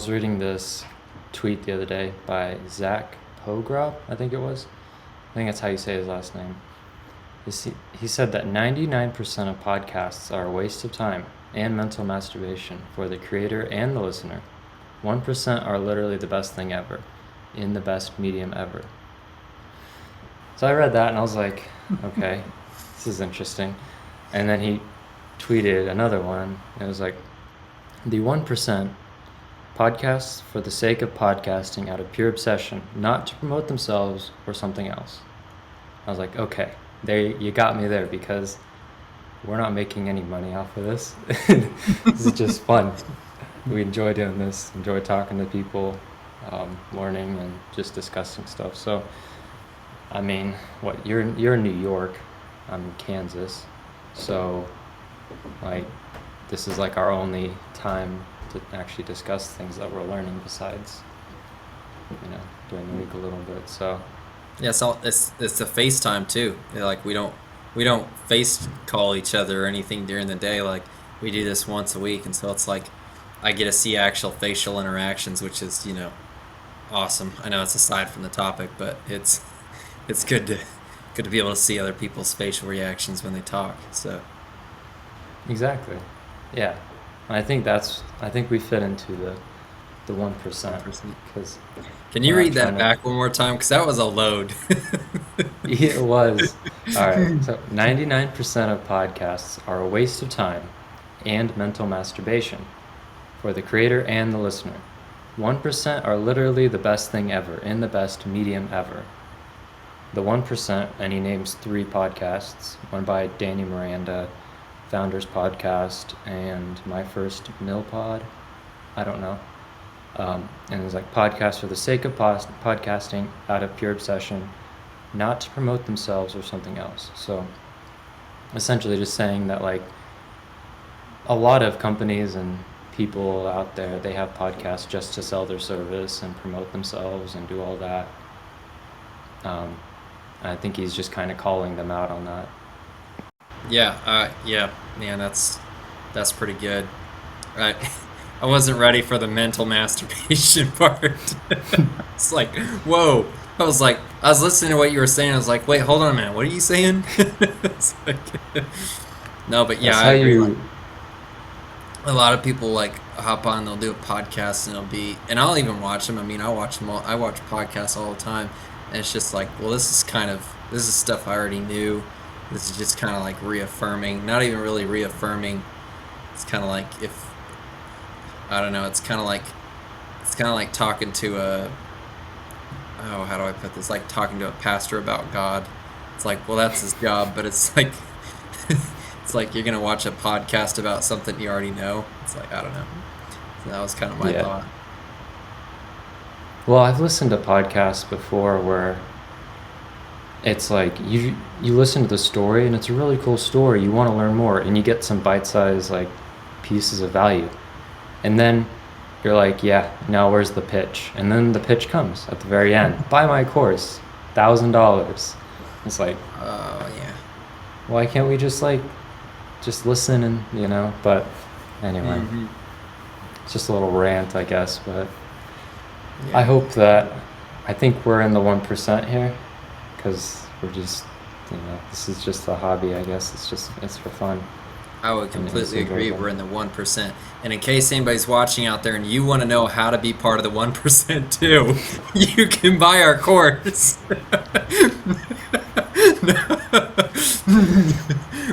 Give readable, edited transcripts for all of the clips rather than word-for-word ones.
was reading this tweet the other day by Zach Pogrop, I think it was. I think that's how you say his last name. He said that 99% of podcasts are a waste of time and mental masturbation for the creator and the listener. 1% are literally the best thing ever, in the best medium ever. So I read that and I was like, okay, this is interesting. And then he tweeted another one. It was like, the 1% podcasts for the sake of podcasting out of pure obsession, not to promote themselves or something else. I was like, okay, there you got me there, because we're not making any money off of this. This is just fun. We enjoy doing this, enjoy talking to people, learning and just discussing stuff. So, I mean, what, you're in New York, I'm in Kansas, so like this is like our only time to actually discuss things that we're learning besides, during the week a little bit. So Yeah, so it's a FaceTime too. Like we don't face call each other or anything during the day. Like we do this once a week, and so it's like I get to see actual facial interactions, which is awesome. I know it's aside from the topic, but it's good to be able to see other people's facial reactions when they talk. So exactly, yeah. I think we fit into the 1%, 1%. because Can we're you not read trying that to. back one more time? Because that was a load. It was. All right. So 99% of podcasts are a waste of time and mental masturbation for the creator and the listener. 1% are literally the best thing ever, in the best medium ever. The 1%, and he names 3 podcasts, one by Danny Miranda, Founders Podcast, and My First Mill Pod. I don't know. And it's like podcasts for the sake of podcasting out of pure obsession, not to promote themselves or something else. So essentially just saying that like a lot of companies and people out there, they have podcasts just to sell their service and promote themselves and do all that. I think he's just kind of calling them out on that. Yeah, man, that's pretty good. I I wasn't ready for the mental masturbation part. It's like, whoa. I was listening to what you were saying. I was like, wait, hold on a minute. What are you saying? It's like, no, but yeah, That's I how agree. Like you. a lot of people like hop on, they'll do a podcast, and and I'll even watch them. I mean, I watch them all. I watch podcasts all the time, and it's just like, well, this is stuff I already knew. This is just kind of like reaffirming, not even really reaffirming. It's kind of like if I don't know. It's kind of like talking to a oh, how do I put this? Like talking to a pastor about God. It's like, well, that's his job, but it's like it's like you're gonna watch a podcast about something you already know. It's like I don't know. So that was kind of my Yeah. thought. Well, I've listened to podcasts before where it's like you listen to the story and it's a really cool story. You want to learn more and you get some bite-sized like pieces of value. And then you're like, yeah, now where's the pitch? And then the pitch comes at the very end. Buy my course, $1,000. It's like, Oh yeah. why can't we just listen and. But anyway, Hmm. it's just a little rant, I guess. But I Yeah. hope that I think we're in the 1% here, because we're just, this is just a hobby, I guess. It's for fun I would and it's completely agree. enjoyable. We're in the 1%. And in case anybody's watching out there and you want to know how to be part of the 1% too, you can buy our course.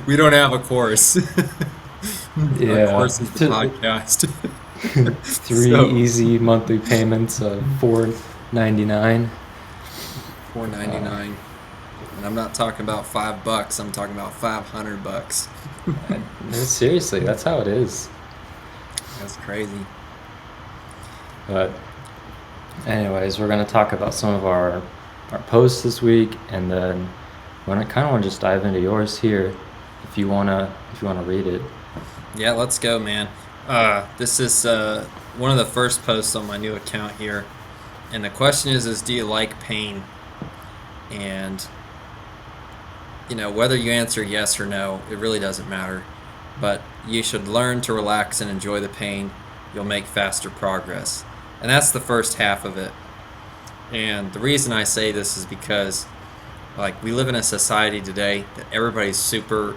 We don't have a course. Our Yeah. course is the podcast. Three So easy monthly payments of $4.99. 4.99, and I'm not talking about $5. I'm talking about $500. Seriously, that's how it is. That's crazy. But anyways, we're gonna talk about some of our posts this week, and then I kind of want to just dive into yours here, if you wanna read it. Yeah, let's go, man. This is one of the first posts on my new account here, and the question is do you like pain? And whether you answer yes or no, it really doesn't matter. But you should learn to relax and enjoy the pain. You'll make faster progress. And that's the first half of it. And the reason I say this is because, like, we live in a society today that everybody's super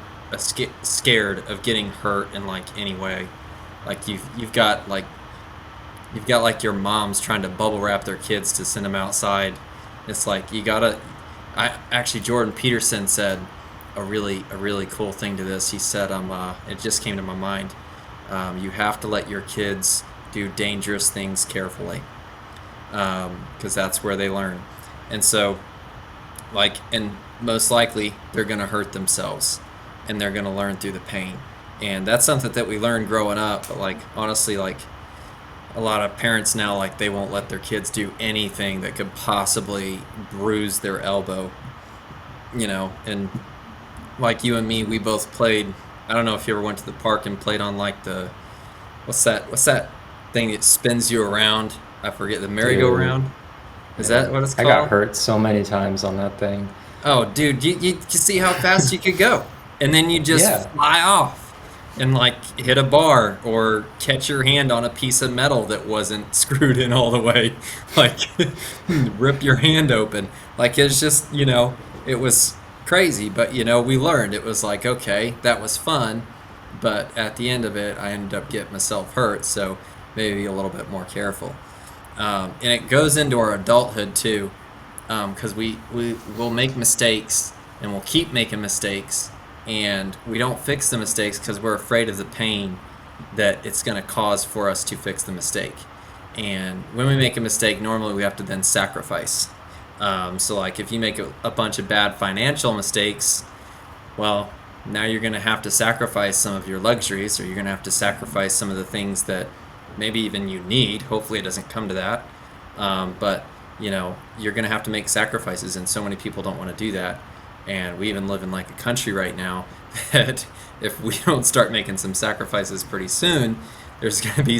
scared of getting hurt in like any way. Like you've got like your moms trying to bubble wrap their kids to send them outside. It's like you gotta. I actually Jordan Peterson said a really cool thing to this. He said, it just came to my mind. You have to let your kids do dangerous things carefully, because that's where they learn. And so, like, and most likely they're gonna hurt themselves, and they're gonna learn through the pain. And that's something that we learned growing up. But like honestly, like a lot of parents now, like they won't let their kids do anything that could possibly bruise their elbow, and like you and me, we both played. I don't know if you ever went to the park and played on like the what's that thing that spins you around? I forget, the Dude, merry-go-round. Is yeah. that what it's I got called? hurt so many times on that thing. Oh, dude, you see how fast you could go, and then you just Yeah. fly off and like hit a bar or catch your hand on a piece of metal that wasn't screwed in all the way, like rip your hand open. Like it's just, it was crazy, but we learned. It was like, okay, that was fun, but at the end of it, I ended up getting myself hurt, so maybe a little bit more careful. And it goes into our adulthood too, because we will make mistakes and we'll keep making mistakes, and we don't fix the mistakes because we're afraid of the pain that it's going to cause for us to fix the mistake. And when we make a mistake, normally we have to then sacrifice. So like if you make a bunch of bad financial mistakes, well, now you're going to have to sacrifice some of your luxuries, or you're going to have to sacrifice some of the things that maybe even you need. Hopefully it doesn't come to that. But you're going to have to make sacrifices, and so many people don't want to do that. And we even live in like a country right now that if we don't start making some sacrifices pretty soon, there's going to be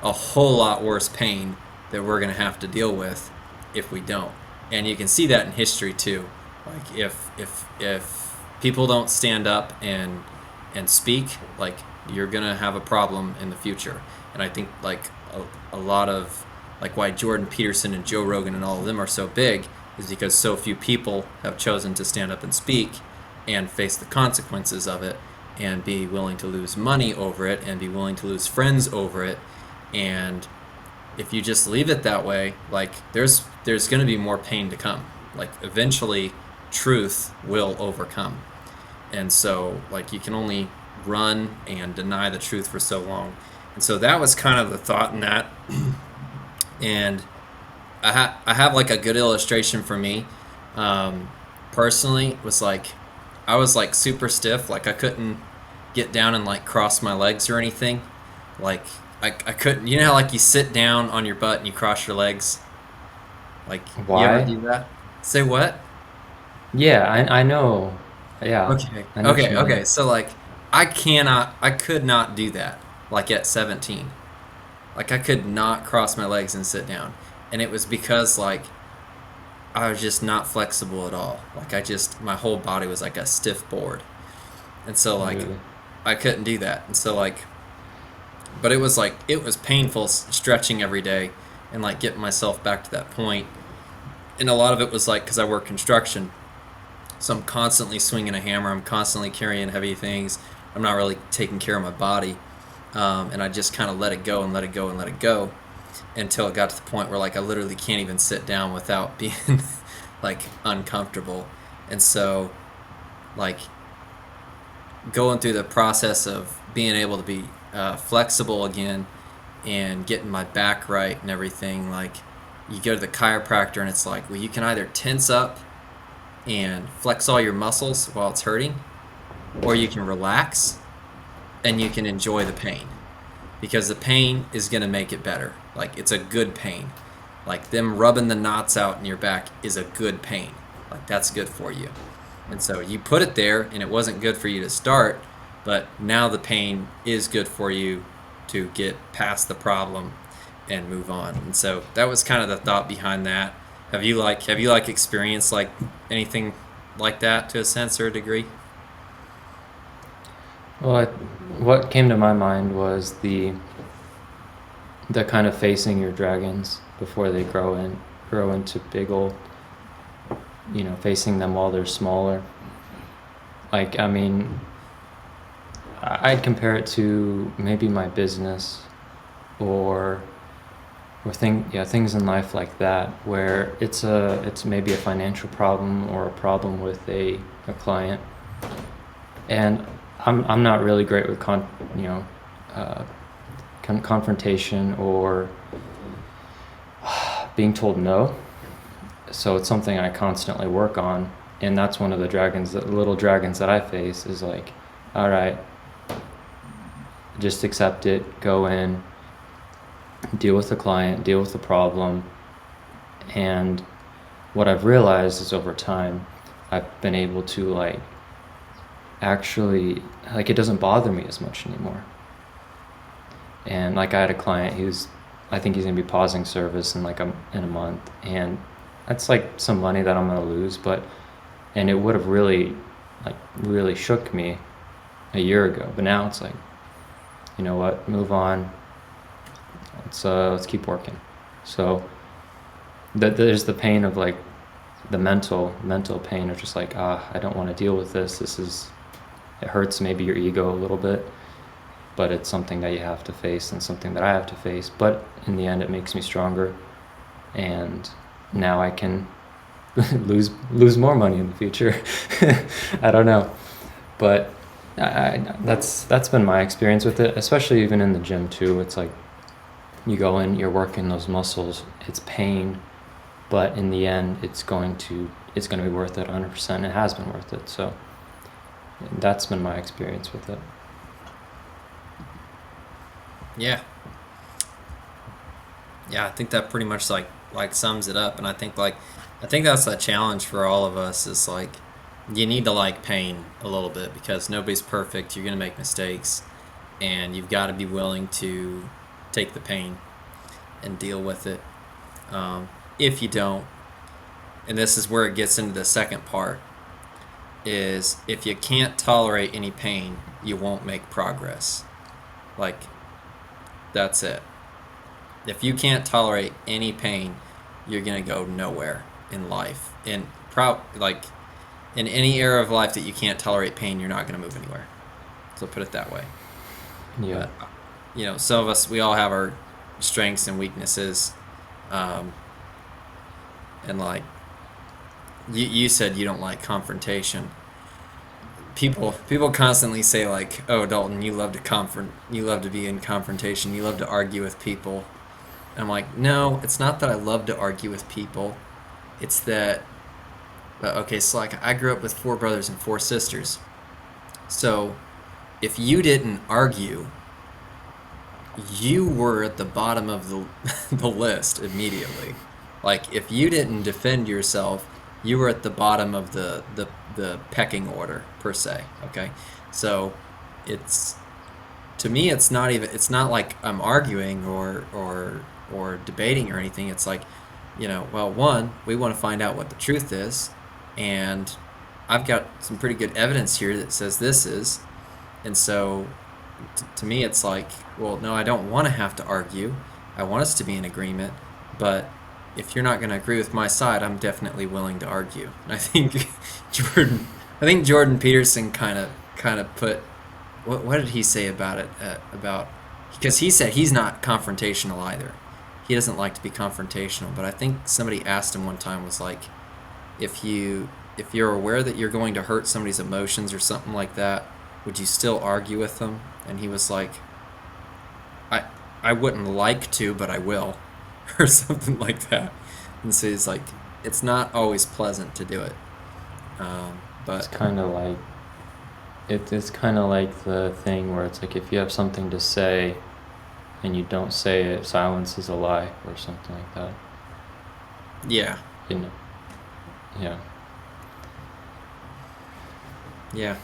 a whole lot worse pain that we're going to have to deal with if we don't. And you can see that in history too. Like if people don't stand up and speak, like you're going to have a problem in the future. And I think like a lot of like why Jordan Peterson and Joe Rogan and all of them are so big is because so few people have chosen to stand up and speak and face the consequences of it, and be willing to lose money over it, and be willing to lose friends over it. And if you just leave it that way, like there's going to be more pain to come. Like eventually truth will overcome. And so like you can only run and deny the truth for so long. And so that was kind of the thought in that. And I have like a good illustration for me. Personally, was like I was like super stiff, like I couldn't get down and like cross my legs or anything. Like I couldn't. You know how like you sit down on your butt and you cross your legs? Like you ever Why? do that? Say what? Yeah, I know. Yeah, Okay. I know what Okay. you Okay. mean. So like I could not do that. Like at 17. Like I could not cross my legs and sit down. And it was because like I was just not flexible at all. Like my whole body was like a stiff board. And so like Really. I couldn't do that. And so like but it was like it was painful stretching every day and like getting myself back to that point. And a lot of it was like cuz I work construction. So I'm constantly swinging a hammer, I'm constantly carrying heavy things. I'm not really taking care of my body. And I just kind of let it go and let it go and let it go until it got to the point where like I literally can't even sit down without being like uncomfortable. And so like going through the process of being able to be flexible again and getting my back right and everything, like you go to the chiropractor and it's like, well, you can either tense up and flex all your muscles while it's hurting, or you can relax and you can enjoy the pain, because the pain is going to make it better. Like it's a good pain. Like them rubbing the knots out in your back is a good pain. Like that's good for you. And so you put it there and it wasn't good for you to start, but now the pain is good for you to get past the problem and move on. And so that was kind of the thought behind that. Have you experienced like anything like that to a sense or a degree? Well, what came to my mind was the kind of facing your dragons before they grow into big old, facing them while they're smaller. Like, I mean, I'd compare it to maybe my business or things in life like that, where it's maybe a financial problem or a problem with a client, and I'm not really great with confrontation or being told no. So it's something I constantly work on, and that's one of the little dragons that I face is like, all right, just accept it, go in, deal with the client, deal with the problem. And what I've realized is over time, I've been able to actually, it doesn't bother me as much anymore. And like, I had a client I think he's gonna be pausing service in in a month, and that's like some money that I'm gonna lose, and it would have really shook me a year ago. But now it's like, you know what, move on. Let's keep working. So there's the pain of the mental pain of just I don't want to deal with this. It hurts maybe your ego a little bit, but it's something that you have to face and something that I have to face. But in the end, it makes me stronger, and now I can lose more money in the future. I don't know, but that's been my experience with it, especially even in the gym too. It's like, you go in, you're working those muscles, it's pain, but in the end, it's going to be worth it 100%. It has been worth it. So that's been my experience with it. Yeah. I think that pretty much sums it up. And I think that's a challenge for all of us, is you need to pain a little bit, because nobody's perfect. You're gonna make mistakes, and you've got to be willing to take the pain and deal with it. If you don't, and this is where it gets into the second part, is if you can't tolerate any pain, you won't make progress. That's it. If you can't tolerate any pain, you're gonna go nowhere in life. In any area of life that you can't tolerate pain, you're not gonna move anywhere. So put it that way. Yeah. But, some of us, we all have our strengths and weaknesses, and you said you don't like confrontation. People constantly say oh, Dalton, you love to be in confrontation, you love to argue with people. And I'm like, no, it's not that I love to argue with people, it's that okay, so I grew up with 4 brothers and 4 sisters. So if you didn't argue, you were at the bottom of the list immediately. If you didn't defend yourself, you were at the bottom of the pecking order, per se. Okay, so to me, it's not like I'm arguing or debating or anything. It's well, one, we want to find out what the truth is, and I've got some pretty good evidence here that says this is, and so to me, it's well, no, I don't want to have to argue. I want us to be in agreement, but if you're not going to agree with my side, I'm definitely willing to argue. And I think Jordan Peterson kind of put, what did he say about it? Because he said he's not confrontational either. He doesn't like to be confrontational, but I think somebody asked him one time, was if you're aware that you're going to hurt somebody's emotions or something like that, would you still argue with them? And he was like, I wouldn't like to, but I will, or something like that. And so he's like, it's not always pleasant to do it. But it's kind of it's kind of like the thing where it's if you have something to say and you don't say it, silence is a lie, or something like that. Yeah. Yeah. Yeah.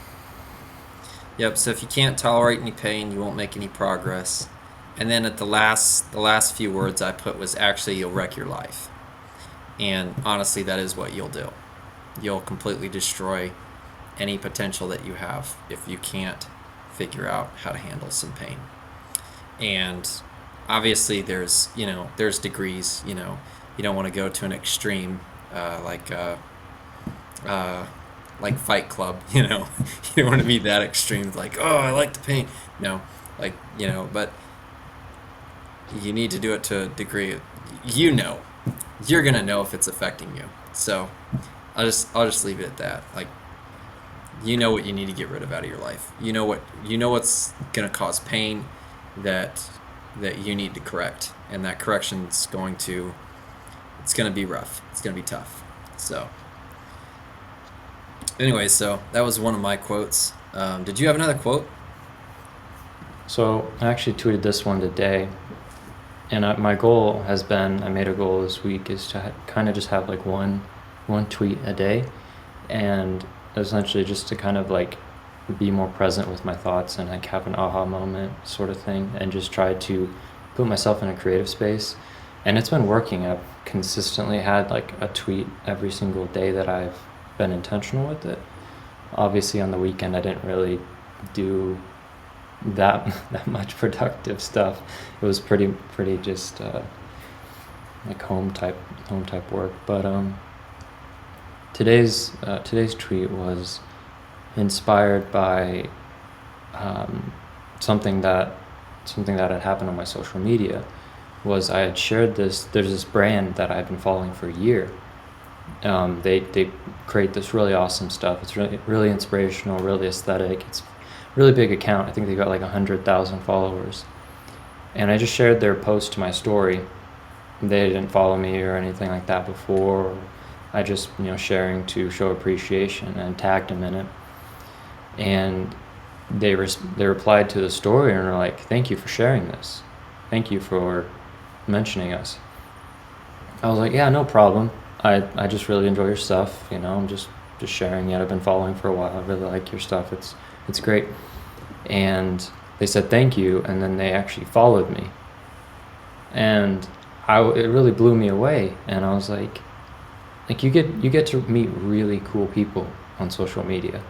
Yep, so if you can't tolerate any pain, you won't make any progress. And then at the last few words I put was, actually, you'll wreck your life. And honestly, that is what you'll do. You'll completely destroy any potential that you have if you can't figure out how to handle some pain. And obviously there's degrees. You don't want to go to an extreme, uh, like uh, uh, like Fight Club. You don't want to be that extreme. Like, oh, I like to paint. No, but you need to do it to a degree. You know, you're gonna know if it's affecting you. So I'll just leave it at that. Like, you know what you need to get rid of out of your life. You know what's gonna cause pain that that you need to correct, and that correction's it's gonna be rough. It's gonna be tough. So anyway, so that was one of my quotes. Did you have another quote? So I actually tweeted this one today, and my goal has been, I made a goal this week, is to kind of just have like one tweet a day, and essentially just to kind of like be more present with my thoughts and like have an aha moment sort of thing, and just try to put myself in a creative space. And it's been working. I've consistently had like a tweet every single day that I've been intentional with it. Obviously on the weekend I didn't really do that that much productive stuff. It was pretty just like home type work. But today's tweet was inspired by um, something that something that had happened on my social media. Was I had shared this. There's this brand that I've been following for a year. They create this really awesome stuff. It's really inspirational, really aesthetic. It's a really big account. I think they got like 100,000 followers. And I just shared their post to my story. They didn't follow me or anything like that before. I just sharing to show appreciation and tagged them in it. And they replied to the story and were like, "Thank you for sharing this. Thank you for mentioning us." I was like, "Yeah, no problem. I just really enjoy your stuff. I'm just sharing it. I've been following for a while. I really like your stuff. It's great." And they said thank you, and then they actually followed me, and it really blew me away. And I was like you get to meet really cool people on social media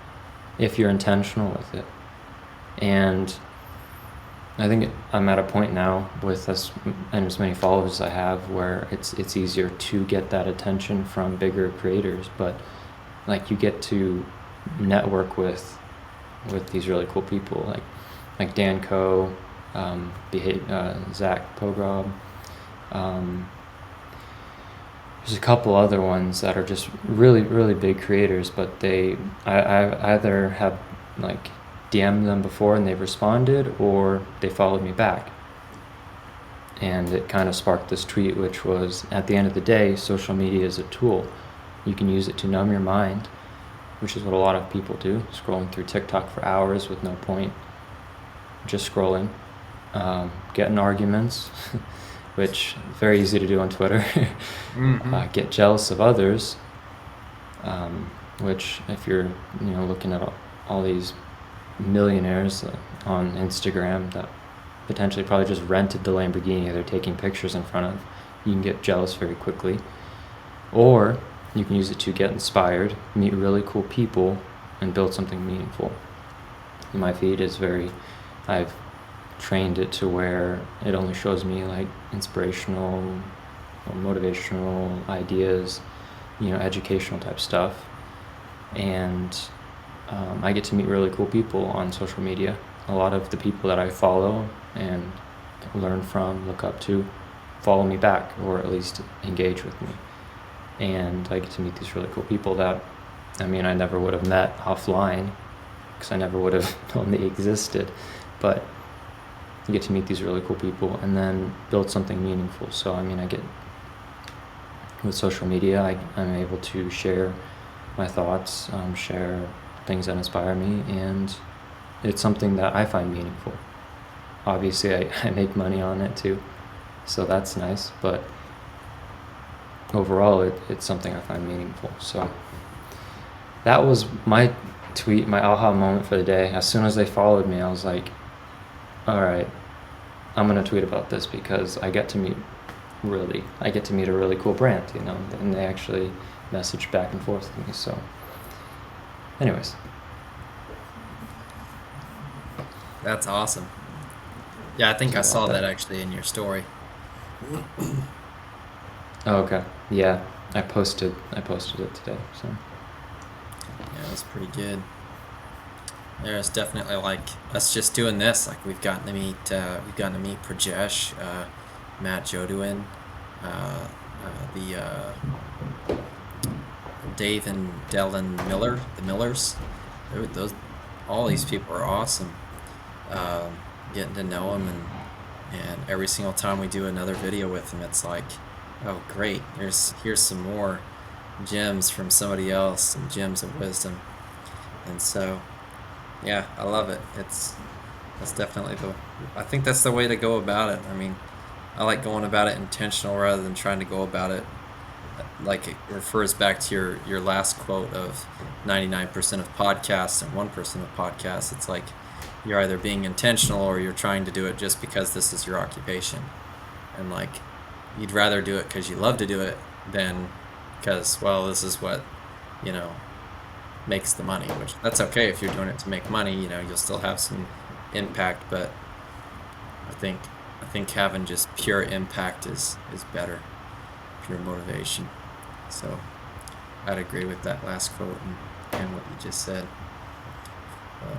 if you're intentional with it. And I think I'm at a point now with as many followers as I have where it's easier to get that attention from bigger creators, but like you get to network with these really cool people like Dan Coe, Zach Pogrob. Um, there's a couple other ones that are just really really big creators, but I either have like DM'd them before and they've responded, or they followed me back. And it kind of sparked this tweet, which was, at the end of the day, social media is a tool. You can use it to numb your mind, which is what a lot of people do, scrolling through TikTok for hours with no point, just scrolling, getting arguments, which is very easy to do on Twitter. Get jealous of others, which if you're looking at all these millionaires on Instagram that potentially probably just rented the Lamborghini they're taking pictures in front of, you can get jealous very quickly. Or you can use it to get inspired, meet really cool people, and build something meaningful. My feed is I've trained it to where it only shows me like inspirational or motivational ideas, educational type stuff. And I get to meet really cool people on social media. A lot of the people that I follow and learn from, look up to, follow me back, or at least engage with me. And I get to meet these really cool people that, I never would have met offline because I never would have known they existed. But you get to meet these really cool people and then build something meaningful. So, I get, with social media, I'm able to share my thoughts, share things that inspire me, and it's something that I find meaningful. Obviously, I make money on it too, so that's nice, but overall, it's something I find meaningful. So that was my tweet, my aha moment for the day. As soon as they followed me, I was like, all right, I'm going to tweet about this because I get to meet a really cool brand, and they actually message back and forth with me. So anyways, That's awesome. Yeah, I think I Sorry about saw that that. actually in your story. Oh, okay. Yeah, I posted it today. So Yeah, it was pretty good. There's definitely like us just doing this. Like we've gotten to meet Prajesh, Matt Joduin, the Dave and Dellen Miller, the Millers. Those all these people are awesome. Getting to know them, and every single time we do another video with them, it's like, oh great, here's some more gems from somebody else and gems of wisdom. And so yeah, I love it. That's definitely the I think that's the way to go about it. I mean, I like going about it intentional rather than trying to go about it like it refers back to your last quote of 99% of podcasts and 1% of podcasts. It's like you're either being intentional or you're trying to do it just because this is your occupation. And like you'd rather do it because you love to do it than because, well, this is what, you know, makes the money, which that's okay if you're doing it to make money, you'll still have some impact, but I think I think having just pure impact is better, pure motivation. So I'd agree with that last quote and what you just said. But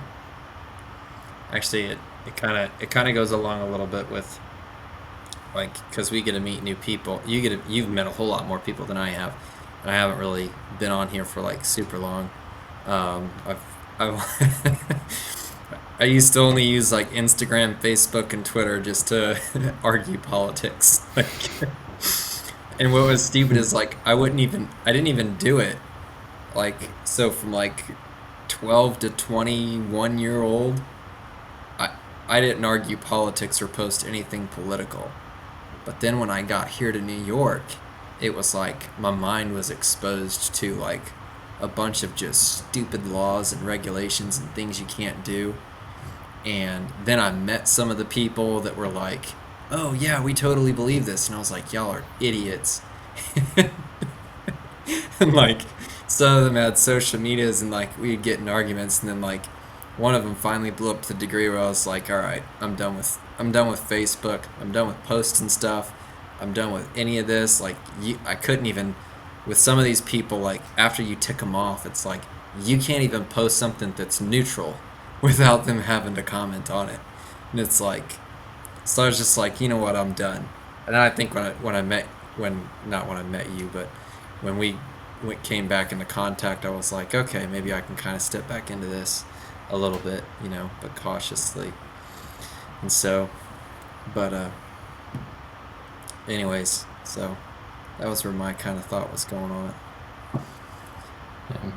actually, it kind of goes along a little bit with like because we get to meet new people. You've met a whole lot more people than I have, and I haven't really been on here for like super long. I've I used to only use like Instagram, Facebook, and Twitter just to argue politics. Like, and what was stupid is like I didn't even do it. Like, so from like 12 to 21-year old, I I didn't argue politics or post anything political. But then when I got here to New York, it was like my mind was exposed to like a bunch of just stupid laws and regulations and things you can't do. And then I met some of the people that were like, "Oh yeah, we totally believe this," and I was like, "Y'all are idiots." And like some of them had social medias, and like we'd get in arguments, and then like one of them finally blew up to the degree where I was like, "All right, I'm done with Facebook. I'm done with posting stuff. I'm done with any of this." Like I couldn't even with some of these people. Like after you tick them off, it's like you can't even post something that's neutral without them having to comment on it. And it's like, so I was just like, you know what, I'm done. And then I think when I met when not when I met you, but when we came back into contact, I was like, okay, maybe I can kind of step back into this a little bit, but cautiously. And so, but anyways, so that was where my kind of thought was going on it. yeah,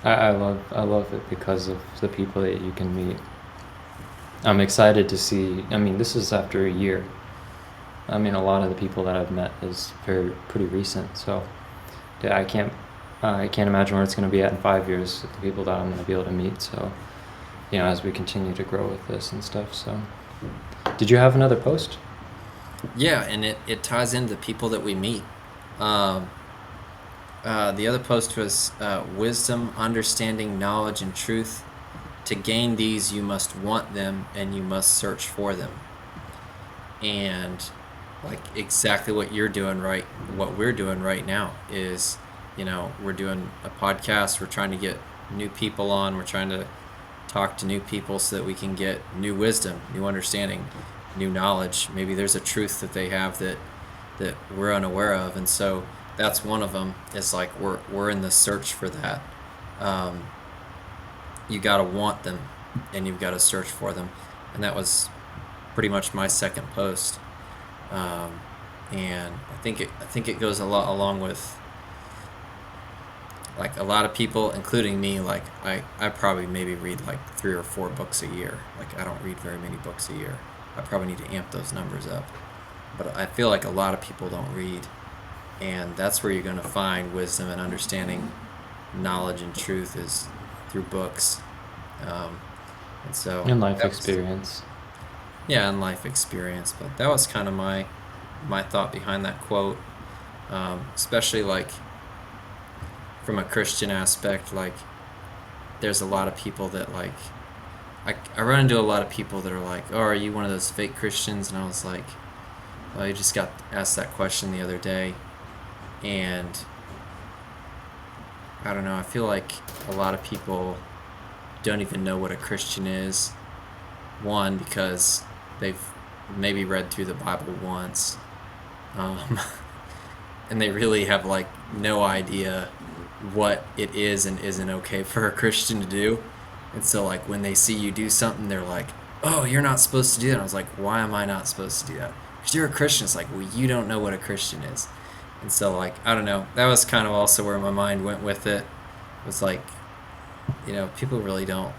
I love it because of the people that you can meet. I'm excited to see. I mean, this is after a year. I mean, a lot of the people that I've met is pretty recent. So yeah, I can't imagine where it's going to be at in 5 years. The people that I'm going to be able to meet. So as we continue to grow with this and stuff. So, did you have another post? Yeah, and it ties into the people that we meet. Um, the other post was wisdom, understanding, knowledge, and truth. To gain these, you must want them and you must search for them. And like exactly what you're doing right, what we're doing right now is, we're doing a podcast. We're trying to get new people on. We're trying to talk to new people so that we can get new wisdom, new understanding, new knowledge. Maybe there's a truth that they have that we're unaware of, and so that's one of them. It's like we're in the search for that. Um, you got to want them, and you've got to search for them, and that was pretty much my second post. Um, and I think it goes a lot along with like a lot of people, including me. Like I probably maybe read like 3 or 4 books a year. Like I don't read very many books a year. I probably need to amp those numbers up. But I feel like a lot of people don't read, and that's where you're going to find wisdom and understanding, knowledge and truth is through books. Um, and so In life that was, experience. yeah, and life experience. But that was kind of my thought behind that quote, especially like from a Christian aspect. Like there's a lot of people that like I run into a lot of people that are like, "Oh, are you one of those fake Christians?" And I was like, "Well, I just got asked that question the other day, and I don't know. I feel like a lot of people don't even know what a Christian is. One, because they've maybe read through the Bible once, um, and they really have like no idea what it is and isn't okay for a Christian to do. And so like when they see you do something, they're like, "Oh, you're not supposed to do that." And I was like, "Why am I not supposed to do that?" Because you're a Christian. It's like, well, you don't know what a Christian is. And so like I don't know. That was kind of also where my mind went with it. It was like, people really don't.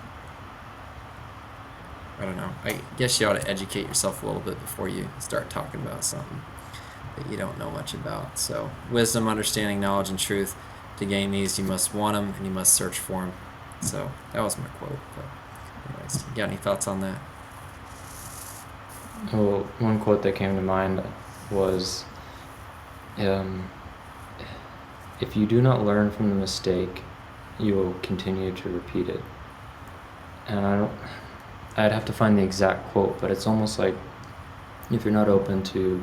I don't know. I guess you ought to educate yourself a little bit before you start talking about something that you don't know much about. So, wisdom, understanding, knowledge, and truth. To gain these, you must want them and you must search for them. So, that was my quote. But, anyways, you got any thoughts on that? Well, one quote that came to mind was, um, "If you do not learn from the mistake, you will continue to repeat it." And I'd have to find the exact quote, but it's almost like if you're not open to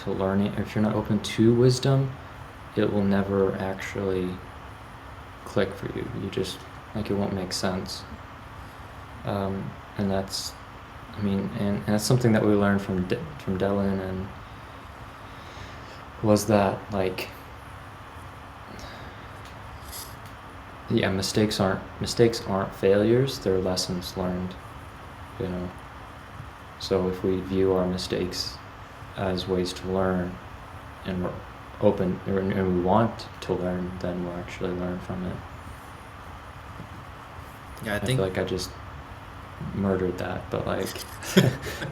learning, if you're not open to wisdom, it will never actually click for you. You just, like, it won't make sense. And that's, and that's something that we learned from Dylan, and was that, like, yeah, mistakes aren't failures, they're lessons learned, you know. So if we view our mistakes as ways to learn, and we're open, and we want to learn, then we'll actually learn from it. Yeah, I feel like I just murdered that, but like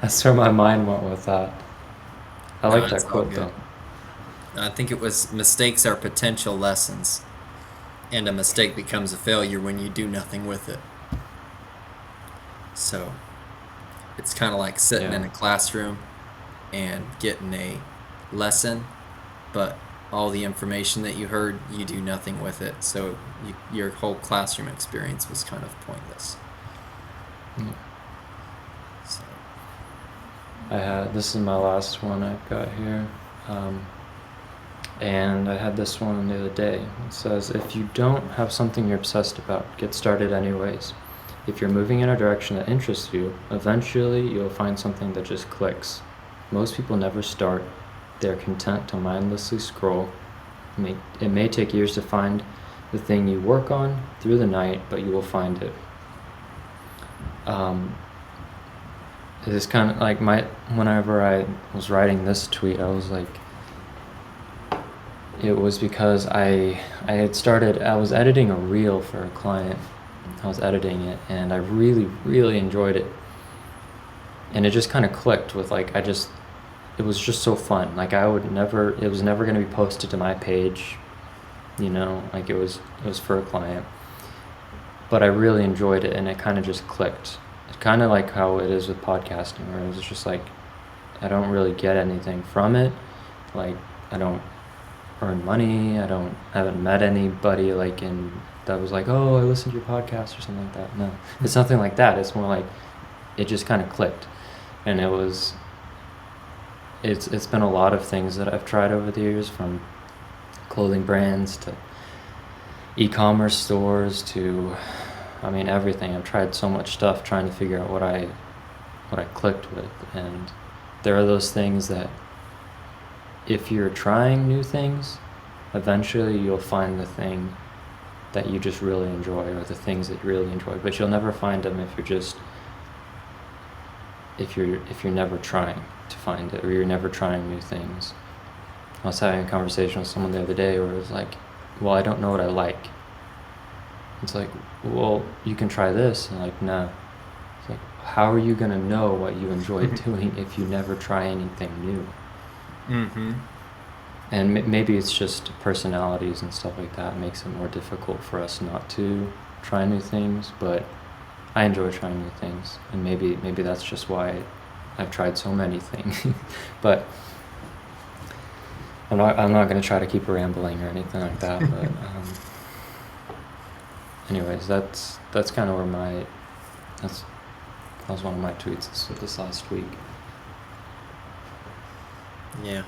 that's where my mind went with that. I No, like that it's all quote good. though. I think it was mistakes are potential lessons, and a mistake becomes a failure when you do nothing with it. So it's kind of like sitting in Yeah. a classroom and getting a lesson, but all the information that you heard, you do nothing with it. So your whole classroom experience was kind of pointless. Yeah. So, This is my last one I've got here. And I had this one the other day. It says, "If you don't have something you're obsessed about, get started anyways. If you're moving in a direction that interests you, eventually you'll find something that just clicks. Most people never start. They're content to mindlessly scroll. It may take years to find the thing you work on through the night, but you will find it." It is kind of like whenever I was writing this tweet, I was like, it was because I was editing a reel for a client. I was editing it, and I really, really enjoyed it. And it just kind of clicked with, like, it was just so fun. Like, it was never going to be posted to my page, like it was for a client. But I really enjoyed it, and it kind of just clicked. It's kind of like how it is with podcasting, where it was just like, I don't really get anything from it. Like, I don't earn money. I haven't met anybody that was like, "Oh, I listened to your podcast," or something like that. No, it's nothing like that. It's more like it just kind of clicked, and it's been a lot of things that I've tried over the years, from clothing brands to e-commerce stores to, everything. I've tried so much stuff trying to figure out what I clicked with, and there are those things that, if you're trying new things, eventually you'll find the thing that you just really enjoy, or the things that you really enjoy. But you'll never find them if you're never trying to find it, or you're never trying new things. I was having a conversation with someone the other day where it was like, "Well, I don't know what I like." It's like, "Well, you can try this." And like, no. It's like, how are you gonna know what you enjoy doing if you never try anything new? mm-hmm. And maybe it's just personalities and stuff like that makes it more difficult for us not to try new things, but I enjoy trying new things, and maybe that's just why I've tried so many things. But I'm not going to try to keep rambling or anything like that. But anyways, that's kind of where that was one of my tweets this last week. Yeah.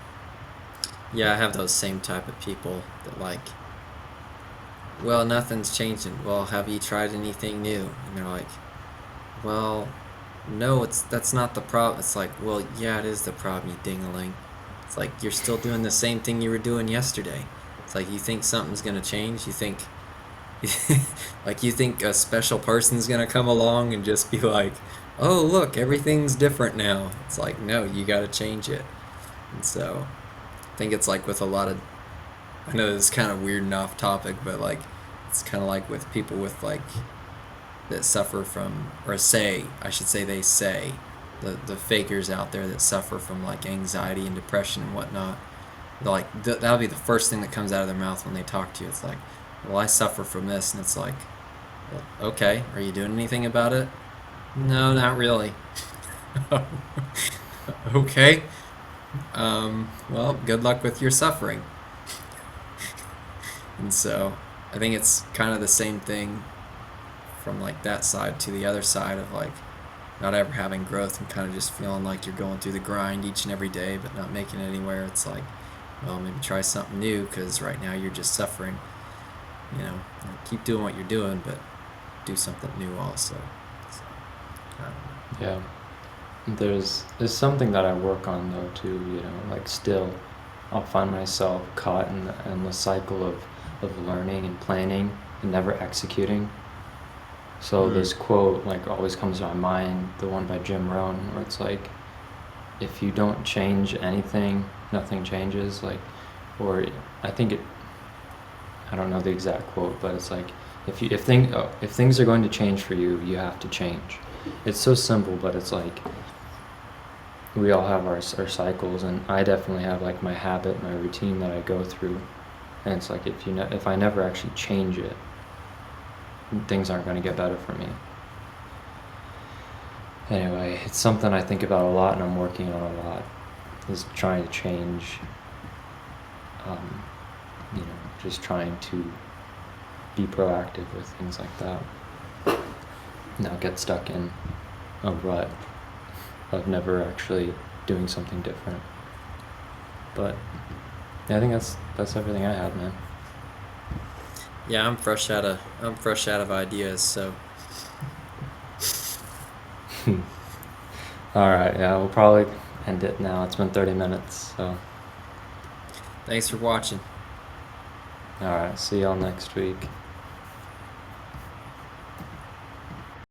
Yeah, I have those same type of people that like, well, nothing's changing. Well, have you tried anything new? And they're like, well, no, that's not the problem. It's like, well, yeah, it is the problem, you ding-a-ling. It's like you're still doing the same thing you were doing yesterday. It's like you think something's gonna change. You think, like you think a special person's gonna come along and just be like, oh, look, everything's different now. It's like, no, you gotta change it. And so, I think it's like with a lot of, I know this is kind of weird and off topic, but like, it's kind of like with people with like that suffer from, or say, I should say, they say, the fakers out there that suffer from like anxiety and depression and whatnot. They're like, that'll be the first thing that comes out of their mouth when they talk to you. It's like, well, I suffer from this, and it's like, well, okay, are you doing anything about it? No, not really. Okay. Well, good luck with your suffering. And so, I think it's kind of the same thing from like that side to the other side of like not ever having growth and kind of just feeling like you're going through the grind each and every day but not making it anywhere. It's like, well, maybe try something new because right now you're just suffering. You know, keep doing what you're doing, but do something new also. So, I don't know. Yeah. There's something that I work on though too, you know, like still I'll find myself caught in the cycle of learning and planning and never executing. So this quote like always comes to my mind, the one by Jim Rohn, where it's like, if you don't change anything, nothing changes. Like, or I think I don't know the exact quote, but it's like, if things are going to change for you, you have to change. It's so simple, but it's like we all have our cycles, and I definitely have like my habit, my routine that I go through, and it's like if I never actually change it, things aren't going to get better for me. Anyway, it's something I think about a lot and I'm working on a lot, is trying to change, you know, just trying to be proactive with things like that. Not get stuck in a rut of never actually doing something different. But yeah, I think that's everything I had, man. Yeah, I'm fresh out of ideas, so All right, yeah, we'll probably end it now. It's been 30 minutes, so thanks for watching. all right, see y'all next week.